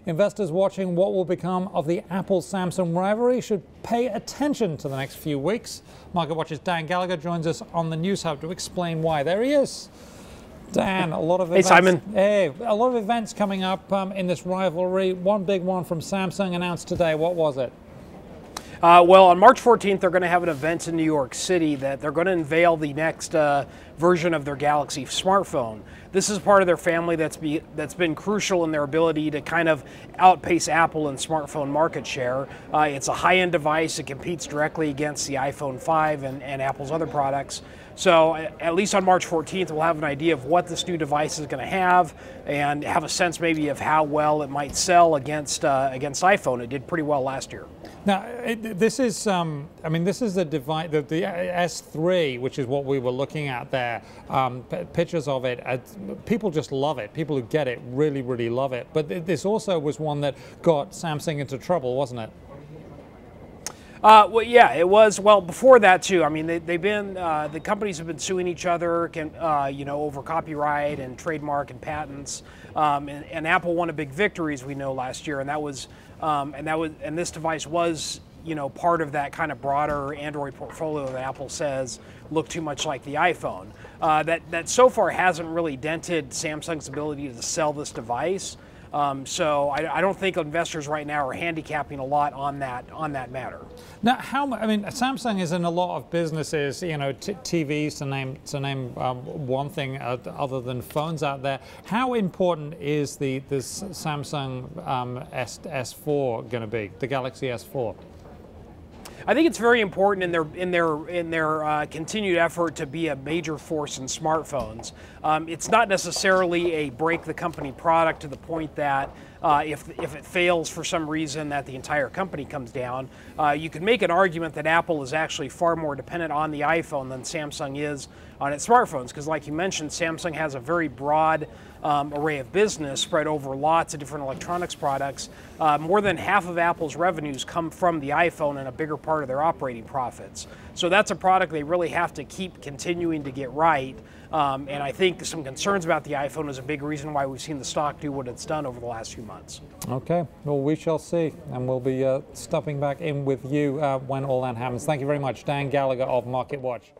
Investors watching what will become of the Apple-Samsung rivalry should pay attention to the next few weeks. MarketWatch's Dan Gallagher joins us on the News Hub to explain why. There he is. Dan, a lot of events. Hey, Simon. Hey, a lot of events coming up in this rivalry. One big one from Samsung announced today. What was it? Well, on March 14th, they're going to have an event in New York City that they're going to unveil the next version of their Galaxy smartphone. This is part of their family that's been crucial in their ability to kind of outpace Apple in smartphone market share. It's a high-end device. It competes directly against the iPhone 5 and Apple's other products. So at least on March 14th, we'll have an idea of what this new device is going to have and have a sense maybe of how well it might sell against iPhone. It did pretty well last year. Now, this is, this is the device, the S3, which is what we were looking at there. Pictures of it, people just love it. People who get it really, really love it. But this also was one that got Samsung into trouble, wasn't it? Well, yeah, it was. Well, before that too. I mean, the companies have been suing each other, over copyright and trademark and patents. And Apple won a big victory, as we know, last year, and this device was, part of that kind of broader Android portfolio that Apple says look too much like the iPhone. That so far hasn't really dented Samsung's ability to sell this device. So I don't think investors right now are handicapping a lot on that matter. Now, Samsung is in a lot of businesses, TVs to name one thing other than phones out there. How important is this Samsung S4 going to be, the Galaxy S4? I think it's very important in their continued effort to be a major force in smartphones. It's not necessarily a break the company product to the point that if it fails for some reason that the entire company comes down. You could make an argument that Apple is actually far more dependent on the iPhone than Samsung is on its smartphones, because like you mentioned, Samsung has a very broad array of business spread over lots of different electronics products. More than half of Apple's revenues come from the iPhone and a bigger part of their operating profits. So that's a product they really have to keep continuing to get right. And I think some concerns about the iPhone is a big reason why we've seen the stock do what it's done over the last few months. Okay, well, we shall see, and we'll be stopping back in with you when all that happens. Thank you very much, Dan Gallagher of MarketWatch.